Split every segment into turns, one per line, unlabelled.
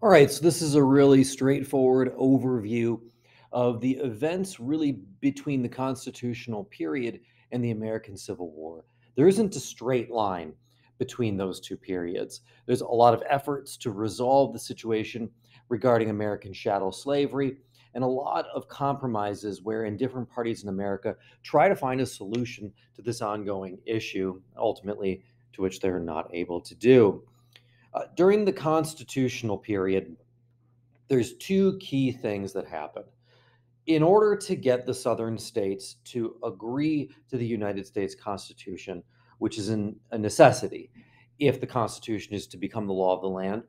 All right, so this is a really straightforward overview of the events really between the constitutional period and the American Civil War. There isn't a straight line between those two periods. There's a lot of efforts to resolve the situation regarding American chattel slavery and a lot of compromises wherein different parties in America try to find a solution to this ongoing issue, ultimately to which they're not able to do. During the constitutional period, there's two key things that happen. In order to get the southern states to agree to the United States Constitution, which is a necessity if the Constitution is to become the law of the land,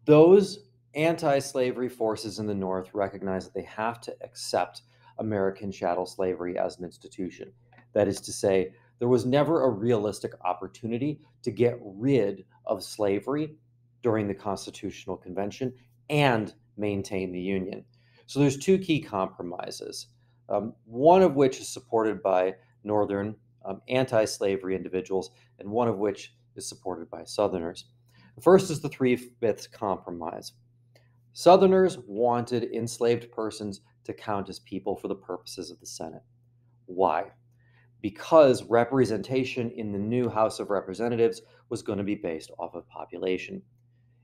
those anti slavery forces in the North recognize that they have to accept American chattel slavery as an institution. That is to say, there was never a realistic opportunity to get rid of slavery during the Constitutional Convention and maintain the Union. So there's two key compromises, one of which is supported by Northern anti-slavery individuals, and one of which is supported by Southerners. The first is the Three-Fifths Compromise. Southerners wanted enslaved persons to count as people for the purposes of the Senate. Why? Because representation in the new House of Representatives was going to be based off of population.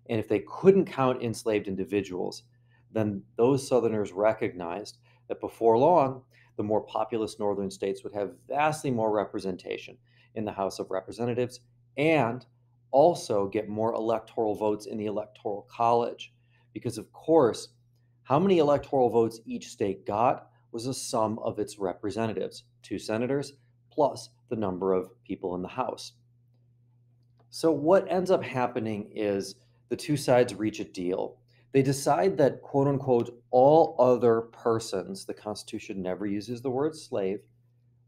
And if they couldn't count enslaved individuals, then those Southerners recognized that before long, the more populous northern states would have vastly more representation in the House of Representatives and also get more electoral votes in the Electoral College. Because, of course, how many electoral votes each state got was a sum of its representatives, 2 senators, plus the number of people in the House. So, what ends up happening is the two sides reach a deal. They decide that, quote unquote, all other persons, the Constitution never uses the word slave,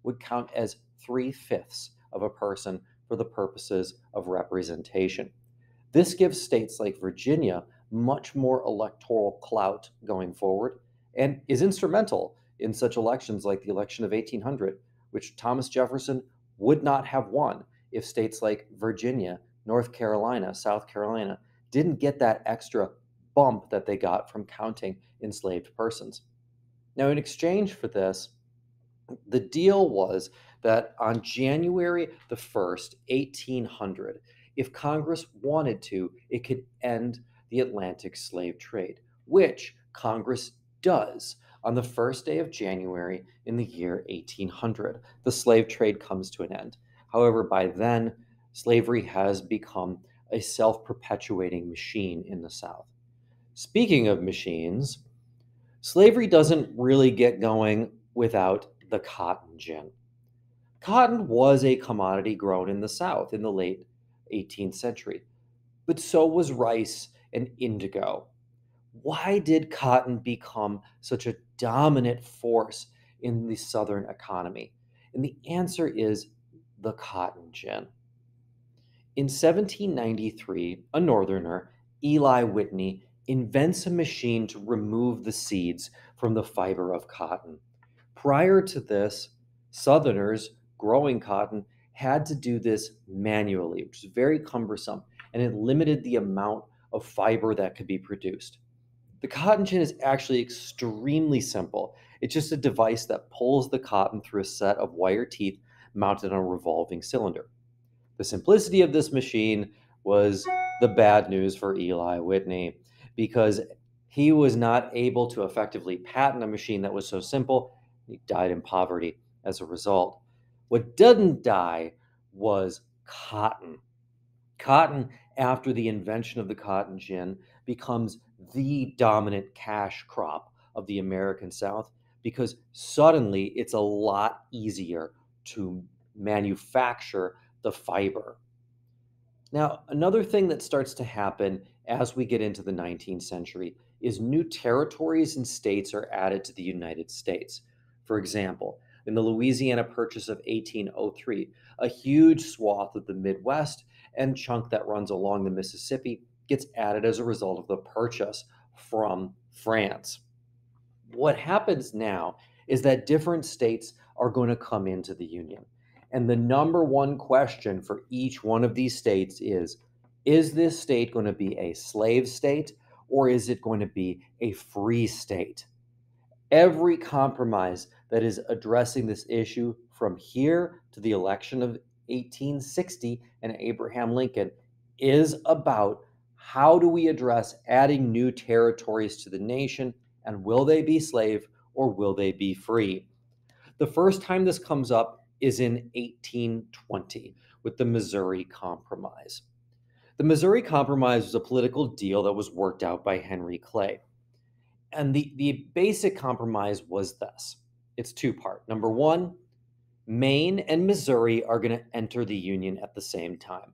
would count as 3/5 of a person for the purposes of representation. This gives states like Virginia much more electoral clout going forward and is instrumental in such elections like the election of 1800, which Thomas Jefferson would not have won if states like Virginia, North Carolina, South Carolina didn't get that extra bump that they got from counting enslaved persons. Now, in exchange for this, the deal was that on January the 1st, 1800, if Congress wanted to, it could end the Atlantic slave trade, which Congress does on the first day of January in the year 1800. The slave trade comes to an end. However, by then, slavery has become a self perpetuating machine in the South. Speaking of machines, slavery doesn't really get going without the cotton gin. Cotton was a commodity grown in the South in the late 18th century, but so was rice and indigo. Why did cotton become such a dominant force in the Southern economy? And the answer is the cotton gin. In 1793, a Northerner, Eli Whitney, invents a machine to remove the seeds from the fiber of cotton. Prior to this, Southerners growing cotton had to do this manually, which is very cumbersome, and it limited the amount of fiber that could be produced. The cotton gin is actually extremely simple. It's just a device that pulls the cotton through a set of wire teeth mounted on a revolving cylinder. The simplicity of this machine was the bad news for Eli Whitney because he was not able to effectively patent a machine that was so simple. He died in poverty as a result. What didn't die was cotton. Cotton, after the invention of the cotton gin, becomes the dominant cash crop of the American South because suddenly it's a lot easier to manufacture the fiber. Now, another thing that starts to happen as we get into the 19th century is new territories and states are added to the United States. For example, in the Louisiana Purchase of 1803, a huge swath of the Midwest and chunk that runs along the Mississippi gets added as a result of the purchase from France. What happens now is that different states are going to come into the Union. And the number one question for each one of these states is this state going to be a slave state or is it going to be a free state? Every compromise that is addressing this issue from here to the election of 1860 and Abraham Lincoln is about how do we address adding new territories to the nation, and will they be slave or will they be free? The first time this comes up is in 1820 with the Missouri Compromise. The Missouri Compromise was a political deal that was worked out by Henry Clay. And the basic compromise was this. It's two-part. Number one, Maine and Missouri are going to enter the Union at the same time.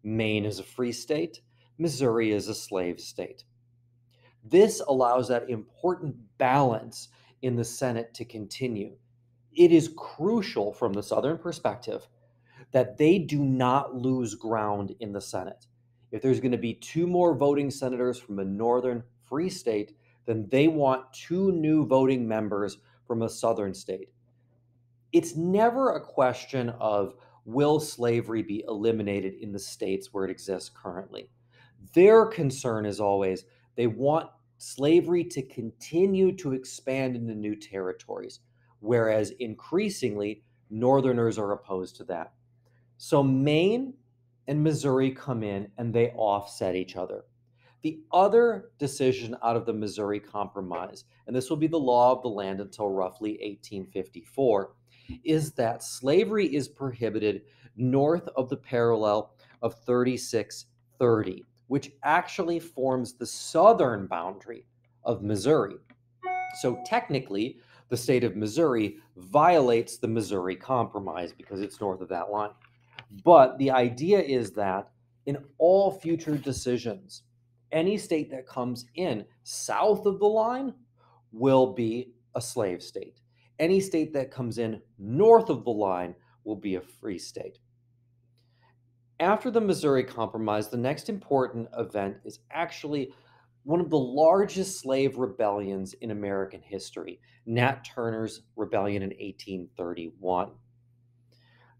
Maine is a free state, Missouri is a slave state. This allows that important balance in the Senate to continue. It is crucial from the Southern perspective that they do not lose ground in the Senate. If there's going to be two more voting senators from a northern free state, then they want two new voting members from a southern state. It's never a question of will slavery be eliminated in the states where it exists currently. Their concern is always they want slavery to continue to expand into new territories, whereas increasingly Northerners are opposed to that. So Maine and Missouri come in and they offset each other. The other decision out of the Missouri Compromise, and this will be the law of the land until roughly 1854, is that slavery is prohibited north of the parallel of 3630, which actually forms the southern boundary of Missouri. So technically, the state of Missouri violates the Missouri Compromise because it's north of that line. But the idea is that in all future decisions, any state that comes in south of the line will be a slave state. Any state that comes in north of the line will be a free state. After the Missouri Compromise, the next important event is actually one of the largest slave rebellions in American history, Nat Turner's rebellion in 1831.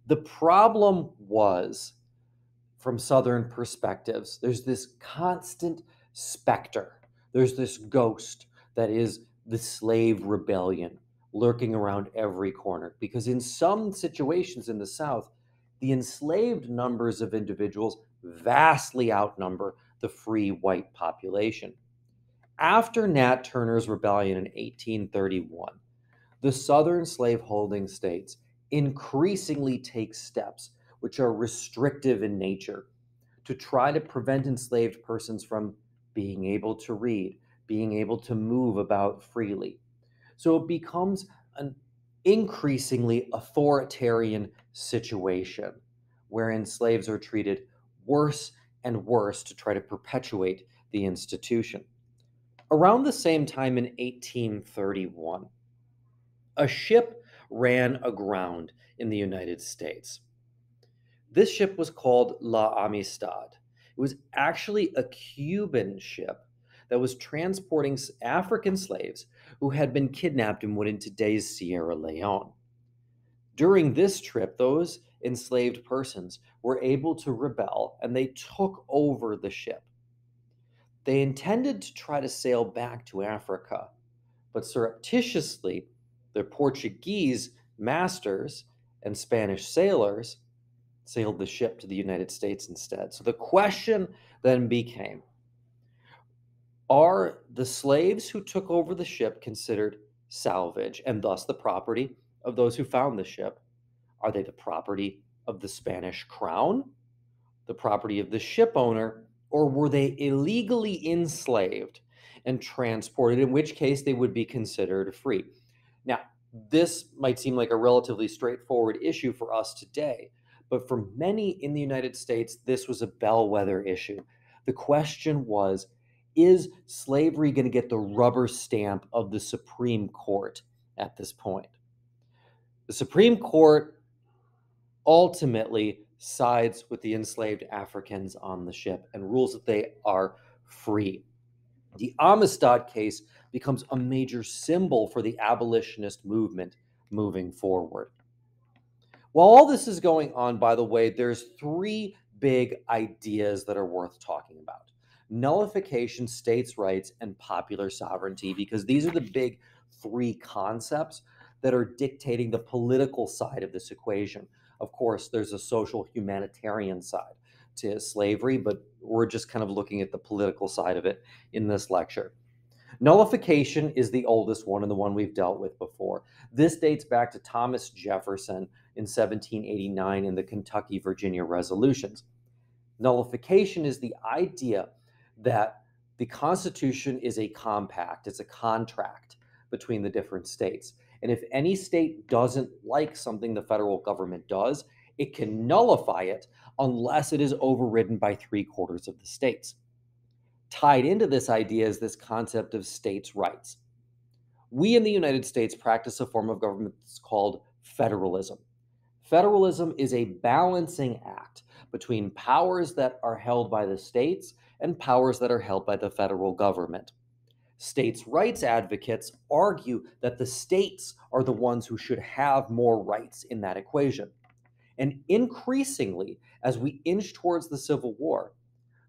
The problem was, from Southern perspectives, there's this constant specter. There's this ghost that is the slave rebellion lurking around every corner. Because in some situations in the South, the enslaved numbers of individuals vastly outnumber the free white population. After Nat Turner's rebellion in 1831, the Southern slaveholding states increasingly take steps which are restrictive in nature to try to prevent enslaved persons from being able to read, being able to move about freely. So it becomes an increasingly authoritarian situation wherein slaves are treated worse and worse to try to perpetuate the institution. Around the same time in 1831, a ship ran aground in the United States. This ship was called La Amistad. It was actually a Cuban ship that was transporting African slaves who had been kidnapped in what in today's Sierra Leone. During this trip, those enslaved persons were able to rebel and they took over the ship. They intended to try to sail back to Africa, but surreptitiously, their Portuguese masters and Spanish sailors sailed the ship to the United States instead. So the question then became, are the slaves who took over the ship considered salvage and thus the property of those who found the ship? Are they the property of the Spanish crown, the property of the ship owner, or were they illegally enslaved and transported, in which case they would be considered free? Now, this might seem like a relatively straightforward issue for us today, but for many in the United States, this was a bellwether issue. The question was, is slavery going to get the rubber stamp of the Supreme Court at this point? The Supreme Court ultimately sides with the enslaved Africans on the ship and rules that they are free. The Amistad case becomes a major symbol for the abolitionist movement moving forward. While all this is going on, by the way, there's three big ideas that are worth talking about. nullification, states' rights, and popular sovereignty, because these are the big three concepts that are dictating the political side of this equation. Of course, there's a social humanitarian side to slavery, but we're just kind of looking at the political side of it in this lecture. Nullification is the oldest one and the one we've dealt with before. This dates back to Thomas Jefferson in 1789 in the Kentucky-Virginia resolutions. Nullification is the idea that the Constitution is a compact, it's a contract between the different states. And if any state doesn't like something the federal government does, it can nullify it unless it is overridden by 3/4 of the states. Tied into this idea is this concept of states' rights. We in the United States practice a form of government that's called federalism. Federalism is a balancing act between powers that are held by the states and powers that are held by the federal government. States' rights advocates argue that the states are the ones who should have more rights in that equation. And increasingly, as we inch towards the Civil War,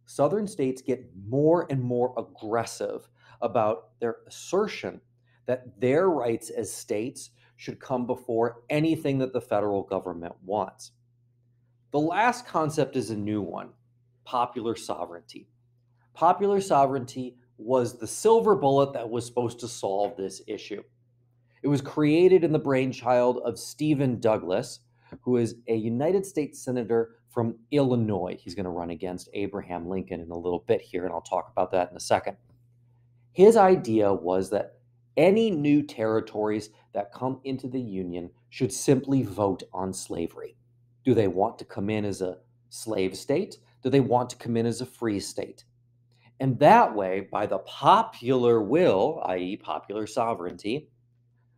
Southern states get more and more aggressive about their assertion that their rights as states should come before anything that the federal government wants. The last concept is a new one: popular sovereignty. Popular sovereignty was the silver bullet that was supposed to solve this issue. It was created in the brainchild of Stephen Douglas, who is a United States Senator from Illinois. He's going to run against Abraham Lincoln in a little bit here, and I'll talk about that in a second. His idea was that any new territories that come into the Union should simply vote on slavery. Do they want to come in as a slave state? Do they want to come in as a free state? And that way, by the popular will, i.e., popular sovereignty,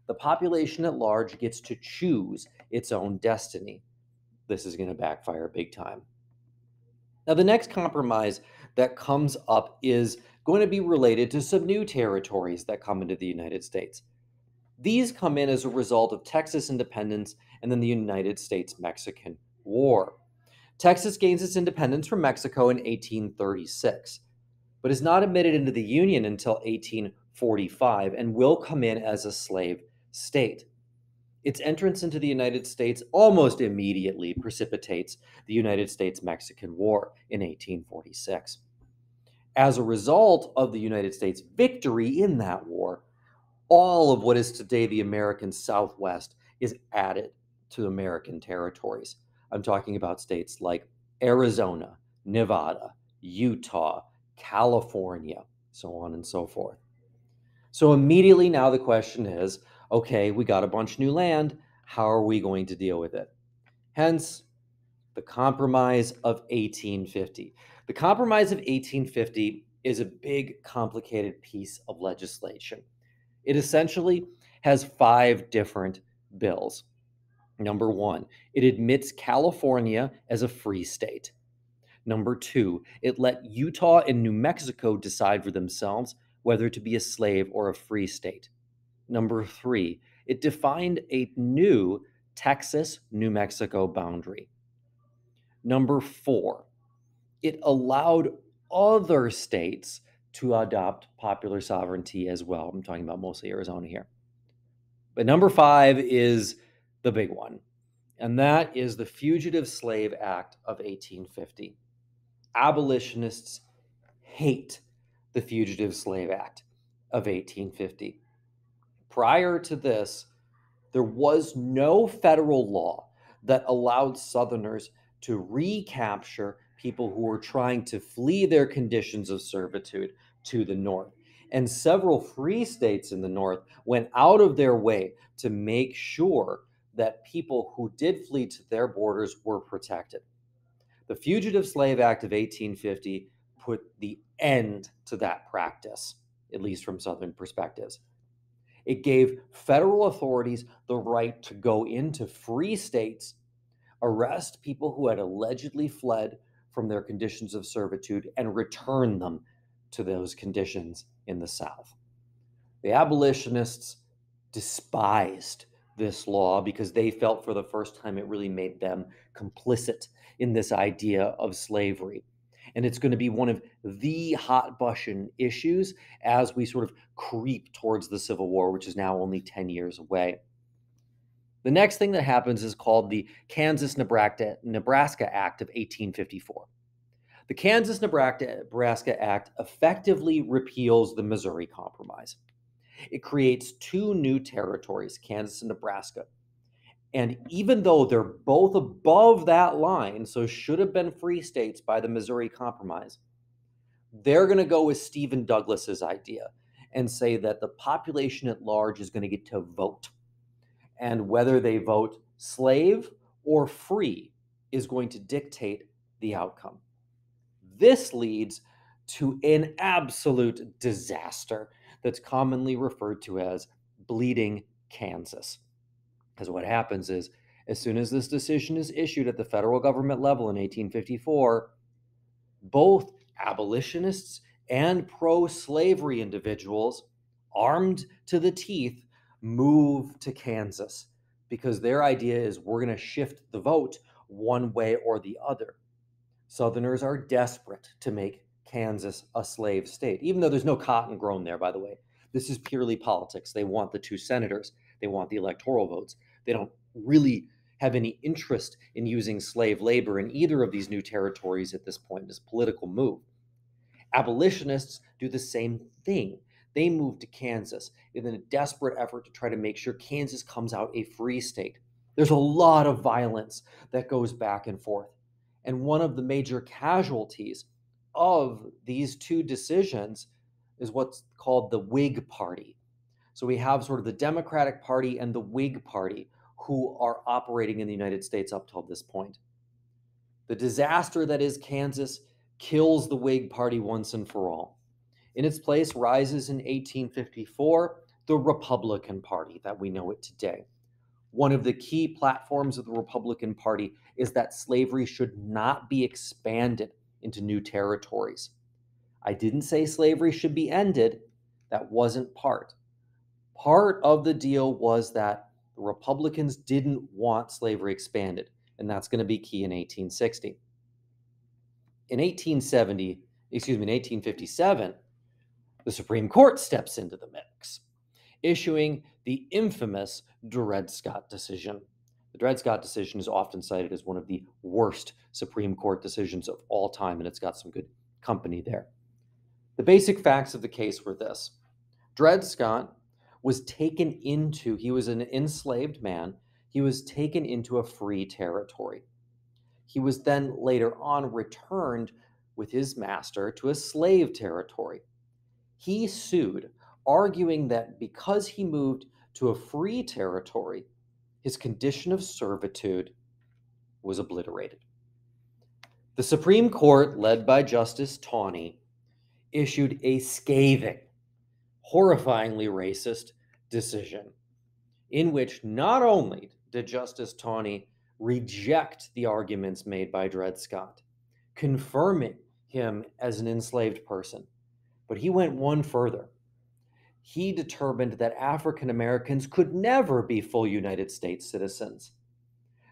the population at large gets to choose its own destiny. This is going to backfire big time. Now, the next compromise that comes up is going to be related to some new territories that come into the United States. These come in as a result of Texas independence and then the United States-Mexican War. Texas gains its independence from Mexico in 1836, but is not admitted into the Union until 1845 and will come in as a slave state. Its entrance into the United States almost immediately precipitates the United States-Mexican War in 1846. As a result of the United States' victory in that war, all of what is today the American Southwest is added to American territories. I'm talking about states like Arizona, Nevada, Utah, California, so on and so forth. So immediately now the question is, okay, we got a bunch of new land. How are we going to deal with it? Hence, the Compromise of 1850. The Compromise of 1850 is a big, complicated piece of legislation. It essentially has 5 different bills. Number 1, it admits California as a free state. Number 2, it let Utah and New Mexico decide for themselves whether to be a slave or a free state. Number 3, it defined a new Texas-New Mexico boundary. Number 4, it allowed other states to adopt popular sovereignty as well. I'm talking about mostly Arizona here. But number 5 is the big one, and that is the Fugitive Slave Act of 1850. Abolitionists hate the Fugitive Slave Act of 1850. Prior to this, there was no federal law that allowed Southerners to recapture people who were trying to flee their conditions of servitude to the North. And several free states in the North went out of their way to make sure that people who did flee to their borders were protected. The Fugitive Slave Act of 1850 put the end to that practice, at least from Southern perspectives. It gave federal authorities the right to go into free states, arrest people who had allegedly fled from their conditions of servitude, and return them to those conditions in the South. The abolitionists despised this law because they felt for the first time it really made them complicit in this idea of slavery. And it's going to be one of the hot button issues as we sort of creep towards the Civil War, which is now only 10 years away. The next thing that happens is called the Kansas-Nebraska Act of 1854. The Kansas-Nebraska Act effectively repeals the Missouri Compromise. It creates two new territories, Kansas and Nebraska. And even though they're both above that line, so should have been free states by the Missouri Compromise, they're going to go with Stephen Douglas's idea and say that the population at large is going to get to vote. And whether they vote slave or free is going to dictate the outcome. This leads to an absolute disaster that's commonly referred to as Bleeding Kansas. Because what happens is, as soon as this decision is issued at the federal government level in 1854, both abolitionists and pro-slavery individuals, armed to the teeth, move to Kansas because their idea is we're going to shift the vote one way or the other. Southerners are desperate to make Kansas a slave state, even though there's no cotton grown there, by the way. This is purely politics. They want the two senators. They want the electoral votes. They don't really have any interest in using slave labor in either of these new territories at this point as a political move. Abolitionists do the same thing. They move to Kansas in a desperate effort to try to make sure Kansas comes out a free state. There's a lot of violence that goes back and forth. And one of the major casualties of these two decisions is what's called the Whig Party. So we have sort of the Democratic Party and the Whig Party who are operating in the United States up till this point. The disaster that is Kansas kills the Whig Party once and for all. In its place rises in 1854 the Republican Party that we know it today. One of the key platforms of the Republican Party is that slavery should not be expanded into new territories. I didn't say slavery should be ended. That wasn't part. Part of the deal was that the Republicans didn't want slavery expanded, and that's going to be key in 1860. In 1857, the Supreme Court steps into the mix, issuing the infamous Dred Scott decision. The Dred Scott decision is often cited as one of the worst Supreme Court decisions of all time, and it's got some good company there. The basic facts of the case were this. Dred Scott was he was an enslaved man. He was taken into a free territory. He was then later on returned with his master to a slave territory. He sued, arguing that because he moved to a free territory, his condition of servitude was obliterated. The Supreme Court, led by Justice Taney, issued a scathing, horrifyingly racist decision in which not only did Justice Taney reject the arguments made by Dred Scott, confirming him as an enslaved person, but he went one further. He determined that African Americans could never be full United States citizens,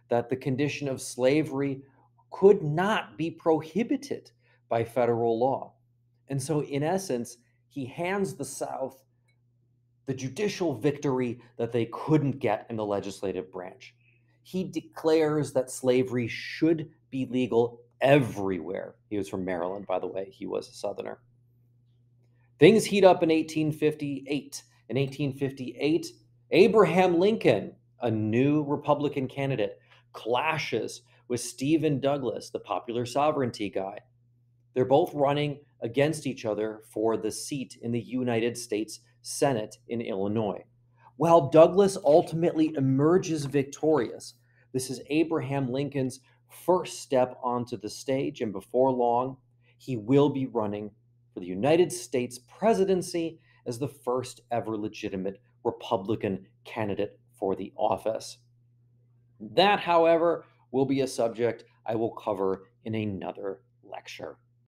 that the condition of slavery could not be prohibited by federal law. And so, in essence, he hands the South the judicial victory that they couldn't get in the legislative branch. He declares that slavery should be legal everywhere. He was from Maryland, by the way. He was a Southerner. Things heat up in 1858. In 1858, Abraham Lincoln, a new Republican candidate, clashes with Stephen Douglas, the popular sovereignty guy. They're both running against each other for the seat in the United States Senate in Illinois. While Douglas ultimately emerges victorious, this is Abraham Lincoln's first step onto the stage, and before long, he will be running for the United States presidency as the first ever legitimate Republican candidate for the office. That, however, will be a subject I will cover in another lecture.